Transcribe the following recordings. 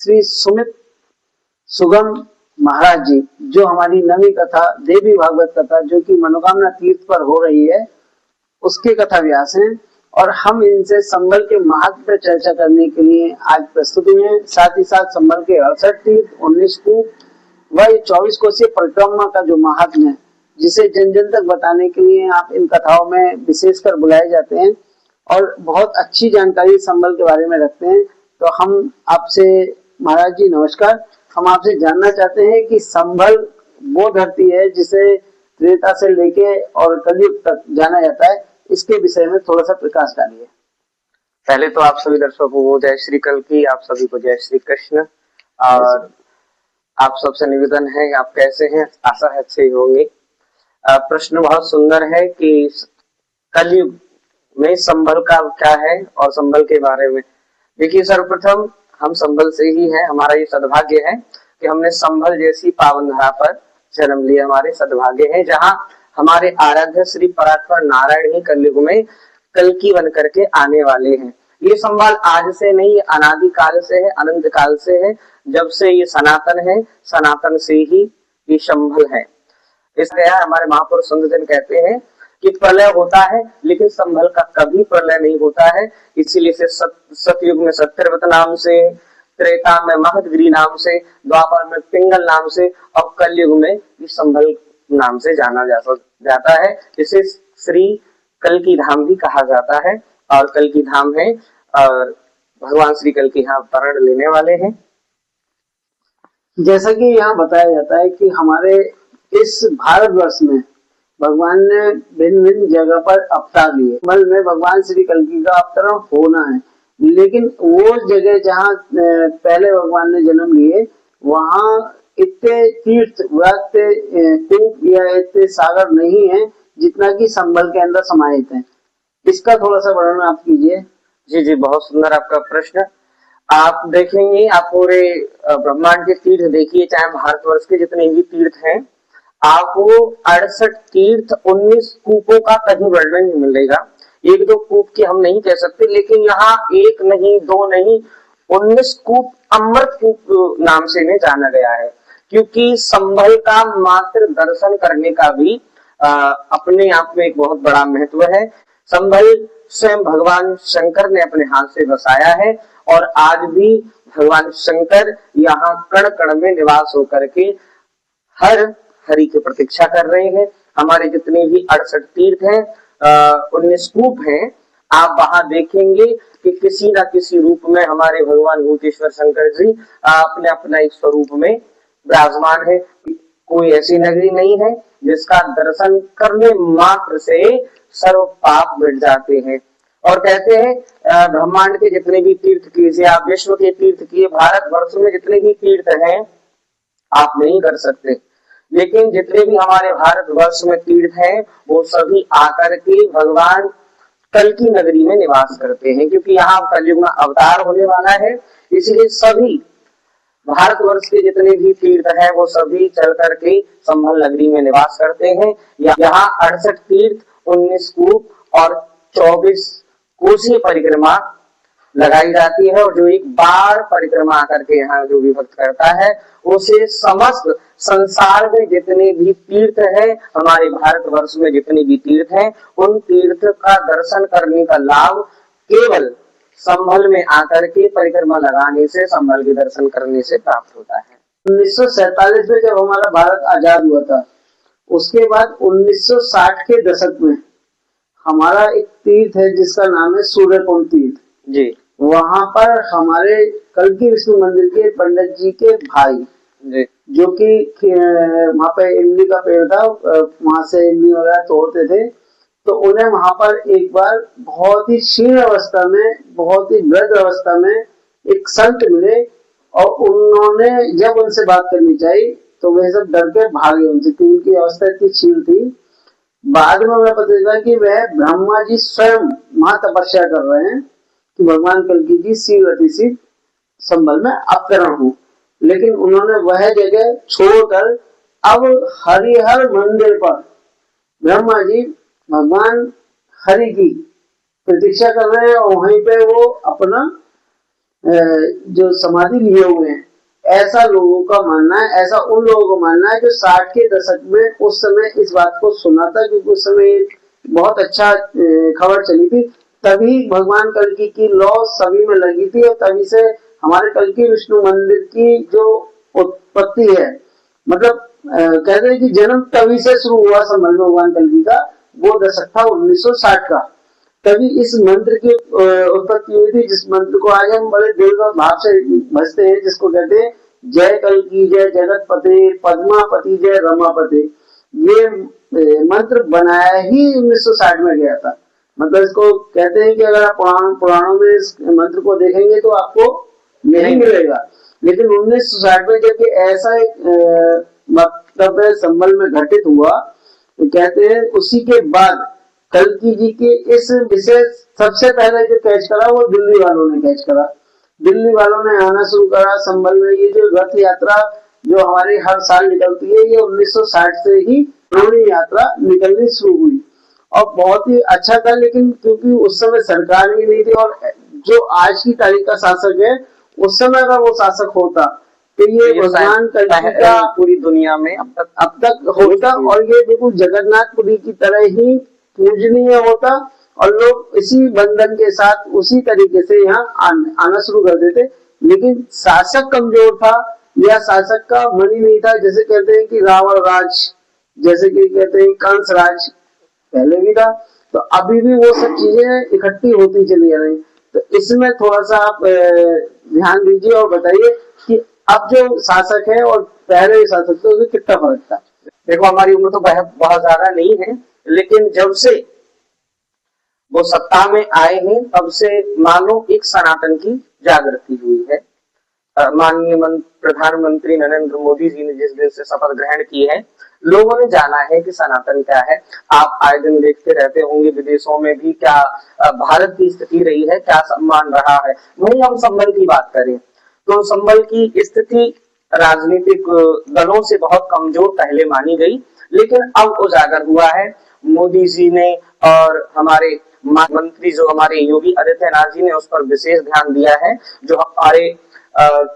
श्री सुमित सुगम महाराज जी, जो हमारी नवी कथा देवी भागवत कथा जो कि मनोकामना तीर्थ पर हो रही है, उसके कथा व्यास हैं और हम इनसे संबल के महत्व पर चर्चा करने के लिए आज प्रस्तुत हुए हैं। साथ ही साथ संबल के 68 तीर्थ, 19 कूप व 24 कोसीय परिक्रमा का जो महात्म्य है, जिसे जन जन तक बताने के लिए आप इन कथाओं में विशेषकर बुलाए जाते हैं और बहुत अच्छी जानकारी संबल के बारे में रखते हैं। तो हम आपसे महाराज जी नमस्कार, हम आपसे जानना चाहते हैं कि संबल वो धरती है जिसे त्रेता से लेके और कलयुग तक जाना जाता है, इसके विषय में थोड़ा सा प्रकाश डालिए। पहले तो आप सभी दर्शकों को जय श्री कल्की, आप सभी को जय श्री कृष्ण। और आप सबसे निवेदन है, आप कैसे हैं? आशा है अच्छे ही होंगे। प्रश्न बहुत सुंदर है कि कलयुग में संबल का क्या है और संबल के बारे में। देखिए, सर्वप्रथम हम संबल से ही हैं। हमारा ये सद्भाग्य है कि हमने संबल जैसी पावन धरा पर जन्म लिया। हमारे सद्भाग्य है जहाँ हमारे आराध्य श्री परात्पर नारायण ही कलयुग में कल्की बन करके आने वाले हैं। ये संबल आज से नहीं, अनादि काल से है, अनंत काल से है। जब से ये सनातन है, सनातन से ही ये संबल है। इसलिए हमारे महापुरुष संतजन कहते हैं कि प्रलय होता है लेकिन संबल का कभी प्रलय नहीं होता है। इसीलिए से सतयुग में सत्यव्रत नाम से, त्रेता में महदगिरी नाम से, द्वापर में पिंगल नाम से और कलयुग में इस संबल नाम से जाना जाता है। इसे श्री कल्की धाम भी कहा जाता है और कल्की धाम है और भगवान श्री कल्की यहाँ अवतरण लेने वाले हैं। जैसा कि यहाँ बताया जाता है कि हमारे इस भारतवर्ष में भगवान ने भिन्न भिन्न जगह पर अवतार लिए। संबल में भगवान श्री कल्की का अवतरण होना है, लेकिन वो जगह जहाँ पहले भगवान ने जन्म लिए वहाँ इतने तीर्थ कूप या इतने सागर नहीं है जितना कि संबल के अंदर समाहित है। इसका थोड़ा सा वर्णन आप कीजिए। जी जी, बहुत सुंदर आपका प्रश्न। आप देखेंगे, आप पूरे ब्रह्मांड के तीर्थ देखिए, चाहे भारतवर्ष के जितने भी तीर्थ हैं, आपको 68 तीर्थ 19 कूपों का कहीं वर्णन नहीं मिलेगा। एक दो कूप की हम नहीं कह सकते, लेकिन यहाँ एक नहीं, दो नहीं, 19 कूप अमृत कूप नाम से इन्हें जाना गया है। क्योंकि संबल का मात्र दर्शन करने का भी अपने आप में एक बहुत बड़ा महत्व है। संबल स्वयं भगवान शंकर ने अपने हाथ से बसाया है और आज भी भगवान शंकर यहाँ कण कण में निवास होकर के हर हरि की प्रतीक्षा कर रहे हैं। हमारे जितने भी 68 तीर्थ हैं, 19 कूप हैं, आप वहां देखेंगे कि किसी न किसी रूप में हमारे भगवान भूतेश्वर शंकर जी अपने अपना एक स्वरूप में विराजमान है। कोई ऐसी नगरी नहीं है जिसका दर्शन करने मात्र से सर्व पाप मिट जाते हैं। और कहते हैं ब्रह्मांड के जितने भी तीर्थ कीजिए, आप विश्व के तीर्थ किए, भारतवर्ष में जितने भी तीर्थ हैं आप नहीं कर सकते, लेकिन जितने भी हमारे भारतवर्ष में तीर्थ हैं वो सभी आकर के भगवान कल्की नगरी में निवास करते हैं। क्योंकि यहाँ कलयुग में अवतार होने वाला है, इसलिए सभी भारतवर्ष के जितने भी तीर्थ हैं वो सभी चल करके संबल नगरी में निवास करते हैं। यहाँ 68 तीर्थ, 19 कूप और 24 कोसीय परिक्रमा लगाई जाती है। और जो एक बार परिक्रमा करके यहाँ जो भी भक्त करता है, उसे समस्त संसार में जितने भी तीर्थ हैं, हमारे भारतवर्ष में जितने भी तीर्थ हैं, उन तीर्थ का दर्शन करने का लाभ केवल संबल में आकर के परिक्रमा लगाने से, संबल के दर्शन करने से प्राप्त होता है। 1947 में जब हमारा भारत आजाद हुआ था, उसके बाद 1960 के दशक में हमारा एक तीर्थ है जिसका नाम है सूर्यकुंड तीर्थ जी। वहां पर हमारे कल्की विष्णु मंदिर के पंडित जी के भाई जी, जो कि वहां पे इमली का पेड़ था, वहां से इमली वगैरह तोड़ते थे, तो उन्हें वहां पर एक बार बहुत ही क्षीण अवस्था में, बहुत ही वृद्ध अवस्था में एक संत मिले और उन्होंने जब उनसे बात करनी चाहिए तो वे सब डर के भागे उनसे, क्योंकि उनकी अवस्था इतनी क्षीण थी। बाद में हमें पता चला कि वह ब्रह्मा जी स्वयं वहां तपस्या कर रहे हैं कि भगवान कल्की जी शीघ्र संबल में अवतरण हो, लेकिन उन्होंने वह जगह छोड़कर अब हरिहर मंदिर पर ब्रह्मा जी भगवान हरि की प्रतीक्षा कर रहे हैं और वहीं पे वो अपना जो समाधि लिए हुए हैं, ऐसा लोगों का मानना है, ऐसा उन लोगों को मानना है जो 60 के दशक में उस समय इस बात को सुना था, क्योंकि उस समय बहुत अच्छा खबर चली थी। तभी भगवान कल्कि की लौ सभी में लगी थी और तभी से हमारे कल्कि विष्णु मंदिर की जो उत्पत्ति है, मतलब कहते हैं कि जन्म तभी से शुरू हुआ संभल में भगवान कल्कि का, वो दशक था 1960 का। तभी इस मंत्र की उत्पत्ति हुई थी, जिस मंत्र को आज हम बड़े दिल और भाव से भजते हैं, जिसको कहते हैं जय कल्कि जय जगतपते पद्मापति जय रमापते। ये मंत्र बनाया ही 1960 में गया था। मतलब इसको कहते हैं कि अगर आप पुराणों में इस मंत्र को देखेंगे तो आपको नहीं मिलेगा, लेकिन 1960 में जब ऐसा एक वक्तव्य संभल में घटित हुआ, तो कहते हैं उसी के बाद कल्कि जी के इस विषय सबसे पहले जो कैच करा वो दिल्ली वालों ने कैच करा। दिल्ली वालों ने आना शुरू करा संभल में। ये जो रथ यात्रा जो हमारे हर साल निकलती है, ये 1960 से ही रोहिणी यात्रा निकलनी शुरू हुई और बहुत ही अच्छा था। लेकिन क्योंकि उस समय सरकार भी नहीं थी और जो आज की तारीख का शासक है, उस समय का वो शासक होता तो ये भगवान कल्कि का पूरी दुनिया में अब तक होता और ये बिल्कुल जगन्नाथपुरी की तरह ही पूजनीय होता और लोग इसी बंधन के साथ उसी तरीके से यहाँ आना शुरू कर देते। लेकिन शासक कमजोर था या शासक का मन ही नहीं था। जैसे कहते हैं कि रावण राज, जैसे कि कहते हैं कंस राज पहले भी था, तो अभी भी वो सब चीजें इकट्ठी होती चली आ रही। तो इसमें थोड़ा सा आप ध्यान दीजिए और बताइए कि अब जो शासक है और पहले शासक थे उसमें कितना फर्क था। देखो हमारी उम्र तो बहुत ज्यादा नहीं है, लेकिन जब से वो सत्ता में आए हैं तब से मानो एक सनातन की जागृति हुई है। माननीय प्रधानमंत्री नरेंद्र मोदी जी ने जिस दिन से शपथ ग्रहण की है, लोगों ने जाना है कि सनातन क्या है। आप आए दिन देखते रहते होंगे विदेशों में भी क्या भारत की स्थिति रही है, क्या सम्मान रहा है। वहीं हम संभल की बात करें तो संभल की स्थिति राजनीतिक दलों से बहुत कमजोर पहले मानी गई, लेकिन अब उजागर हुआ है। मोदी जी ने और हमारे मंत्री जो हमारे योगी आदित्यनाथ जी ने उस पर विशेष ध्यान दिया है। जो हमारे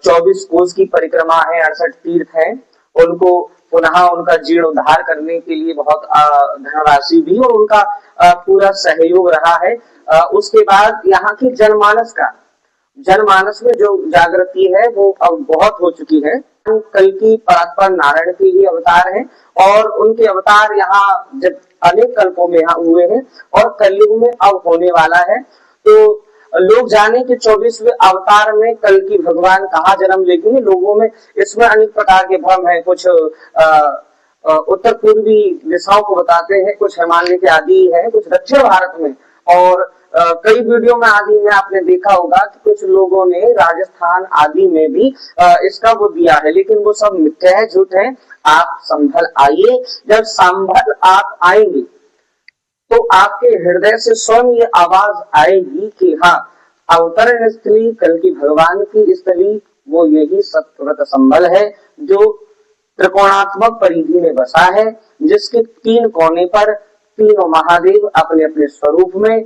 24 कोस की परिक्रमा है, 68 तीर्थ है, उनको पुनः उनका जीर्णोद्धार करने के लिए बहुत धनराशि भी और उनका पूरा सहयोग रहा है। उसके बाद यहाँ की जनमानस में जो जागृति है वो अब बहुत हो चुकी है। कल्कि परात्पर नारायण के ही अवतार हैं और उनके अवतार यहाँ जब अनेक कल्पों में यहाँ हुए हैं और कलयुग में अब होने वाला है। तो लोग जाने कि 24वें अवतार में कल्कि भगवान कहाँ जन्म लेंगे। लोगों में इसमें अनेक प्रकार के भ्रम है। कुछ उत्तर पूर्वी दिशाओं को बताते हैं, कुछ हिमालय के आदि है, कुछ दक्षिण भारत में, और कई वीडियो में आदि में आपने देखा होगा कि कुछ लोगों ने राजस्थान आदि में भी इसका वो दिया है, लेकिन वो सब मिथ्या है, झूठ है। आप संभल आइए, जब संभल आप आएंगे तो आपके हृदय से स्वयं ये आवाज आएगी कि हाँ, अवतरण स्थली कल्कि भगवान की स्थली वो यही सत्यव्रत संभल है, जो त्रिकोणात्मक परिधि में बसा है, जिसके 3 कोने पर तीनों महादेव अपने अपने स्वरूप में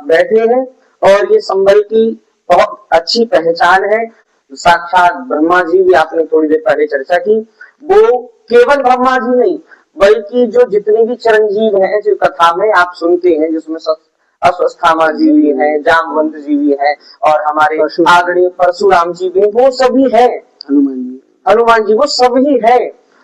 बैठे हैं। और ये संभल की बहुत अच्छी पहचान है। साक्षात ब्रह्मा जी भी आपने थोड़ी देर पहले चर्चा की, वो केवल ब्रह्मा जी नहीं बल्कि जो जितने भी चिरंजीव हैं, जो कथा में आप सुनते हैं, जिसमें अश्वस्थामा जी भी हैं, जामवंत जी भी हैं और हमारे आदरणीय परशुराम जी भी, वो सभी है, हनुमान जी वो सभी है।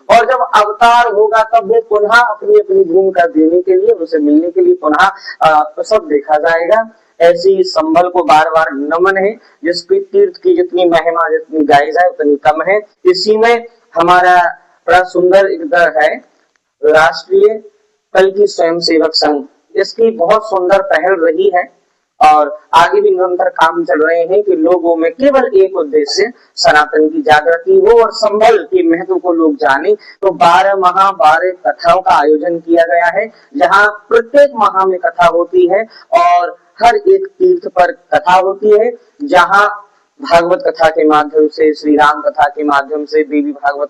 और जब अवतार होगा तब वो पुनः अपनी अपनी भूमिका देने के लिए, उसे मिलने के लिए पुनः सब देखा जाएगा। ऐसी संभल को बार बार नमन है, जिसकी तीर्थ की जितनी महिमा जितनी गाई जाए उतनी कम है। इसी में हमारा बड़ा सुंदर एक दर है, राष्ट्रीय कल्कि स्वयंसेवक संघ, इसकी बहुत सुंदर पहल रही है और आगे भी निरंतर काम चल रहे हैं कि लोगों में केवल एक उद्देश्य सनातन की जागृति हो और संभल के महत्व को लोग जाने। तो 12 माह 12 कथाओं का आयोजन किया गया है, जहां प्रत्येक माह में कथा होती है और हर एक तीर्थ पर कथा होती है, जहां भागवत कथा के माध्यम से, श्री राम कथा के माध्यम से, देवी भागवत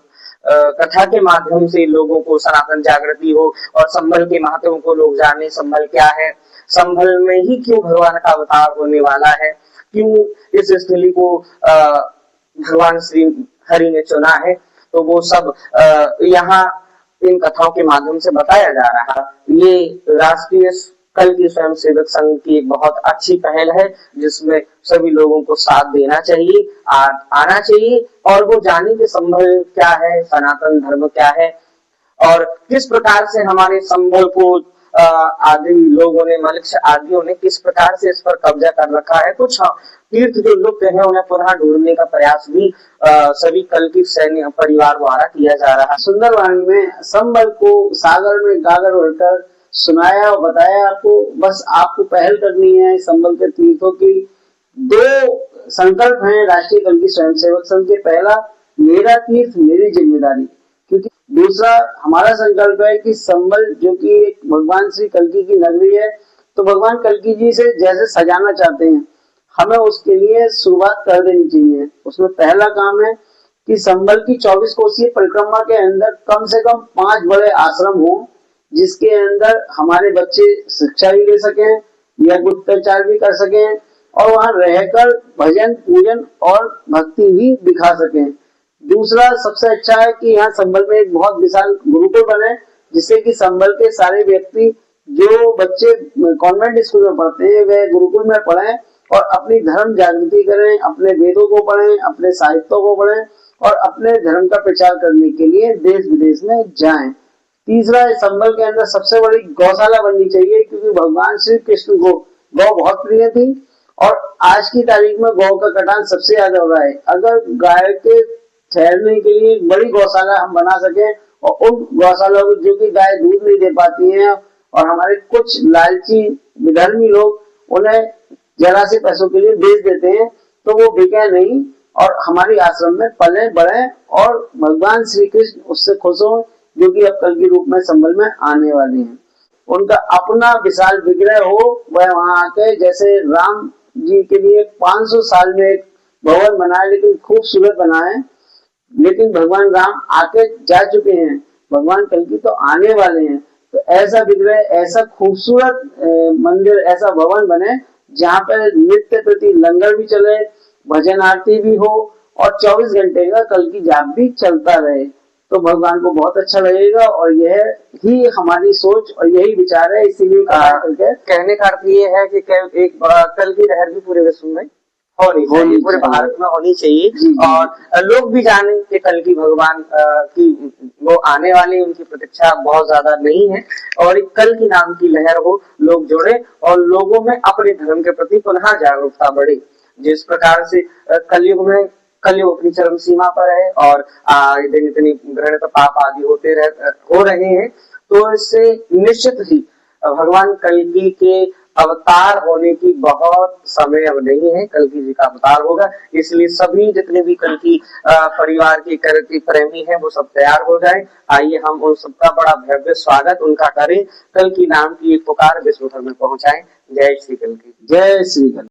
कथा के माध्यम से लोगों को सनातन जागृति हो और संभल के महत्व को लोग जाने। संभल क्या है, संभल में ही क्यों भगवान का अवतार होने वाला है, क्यों इस स्थली को भगवान श्री हरि ने चुना है, तो वो सब यहाँ इन कथाओं के माध्यम से बताया जा रहा है। ये राष्ट्रीय कल्कि स्वयं सेवक संघ की एक बहुत अच्छी पहल है, जिसमें सभी लोगों को साथ देना चाहिए, आना चाहिए और वो जाने के संबल क्या है, सनातन धर्म क्या है और किस प्रकार से हमारे संबल को आदि लोगों ने, मलक्ष आदियों ने किस प्रकार से इस पर कब्जा कर रखा है। कुछ तीर्थ जो लुप्त है उन्हें पुनः ढूंढने का प्रयास भी सभी कल्कि सैन्य परिवार द्वारा किया जा रहा है। सुंदर वाणी में संबल को सागर में गागर भरकर सुनाया और बताया आपको। बस आपको पहल करनी है संबल के तीर्थों की। 2 संकल्प हैं राष्ट्रीय कल्कि स्वयंसेवक संघ के। पहला, मेरा तीर्थ मेरी जिम्मेदारी, क्योंकि दूसरा हमारा संकल्प है कि संबल जो कि एक भगवान श्री कल्कि की नगरी है, तो भगवान कल्कि जी से जैसे सजाना चाहते हैं, हमें उसके लिए शुरुआत कर देनी चाहिए। उसमें पहला काम है कि संबल की 24 कोसीय परिक्रमा के अंदर कम से कम 5 बड़े आश्रम हो, जिसके अंदर हमारे बच्चे शिक्षा भी ले सकें या गुप्तचार भी कर सकें और वहां रहकर भजन पूजन और भक्ति भी दिखा सकें। दूसरा सबसे अच्छा है कि यहाँ संबल में एक बहुत विशाल गुरुकुल बने, जिससे कि संबल के सारे व्यक्ति जो बच्चे कॉन्वेंट स्कूल में पढ़ते हैं वे गुरुकुल में पढ़ें और अपनी धर्म जागृति करें, अपने वेदों को पढ़ें, अपने साहित्यों को पढ़ें और अपने धर्म का प्रचार करने के लिए देश विदेश में जाएं। तीसरा, संबल के अंदर सबसे बड़ी गौशाला बननी चाहिए, क्योंकि भगवान श्री कृष्ण को गौ बहुत प्रिय थी और आज की तारीख में गौ का कटान सबसे ज्यादा हो रहा है। अगर गाय के ठहरने के लिए बड़ी गौशाला हम बना सके और उन गौशाला को, जो कि गाय दूध नहीं दे पाती है और हमारे कुछ लालची विधर्मी लोग उन्हें जरा से पैसों के लिए बेच देते हैं, तो वो बिके नहीं और हमारी आश्रम में पले बढ़े और भगवान श्री कृष्ण उससे खुश हो, जो कि अब कल के रूप में संबल में आने वाले हैं। उनका अपना विशाल विग्रह हो, वह वहां आके जैसे राम जी के लिए 500 साल में एक भवन बनाए, लेकिन खूबसूरत बनाए, लेकिन भगवान राम आके जा चुके हैं, भगवान कल्कि तो आने वाले हैं। तो ऐसा विग्रह, ऐसा खूबसूरत मंदिर, ऐसा भवन बने जहाँ पर नित्य प्रति लंगर भी चले, भजन आरती भी हो और 24 घंटे का कल्कि जाप भी चलता रहे, तो भगवान को बहुत अच्छा लगेगा। और यह ही हमारी सोच और यही विचार है। इसीलिए कहने का अर्थ ये है कि एक कल्कि लहर भी पूरे विश्व में होनी चाहिए, पूरे भारत में होनी चाहिए और लोग भी जाने कि कल्कि भगवान की वो आने वाले, उनकी प्रतीक्षा बहुत ज्यादा नहीं है और एक कल्कि नाम की लहर हो, लोग जुड़े और लोगों में अपने धर्म के प्रति पुनः जागरूकता बढ़े। जिस प्रकार से कलयुग में कलयुग अपनी चरम सीमा पर है और दिन इतनी घृणित पाप आदि हो रहे हैं, तो इससे निश्चित ही भगवान कल्कि के अवतार होने की बहुत समय अब नहीं है, कल्कि जी का अवतार होगा। इसलिए सभी जितने भी कल्कि परिवार के कल्कि प्रेमी हैं वो सब तैयार हो जाएं। आइए हम उन सबका बड़ा भव्य स्वागत उनका करें, कल्कि नाम की एक पुकार विश्व भर में पहुंचाएं। जय श्री कल्कि। जय श्री कल्कि।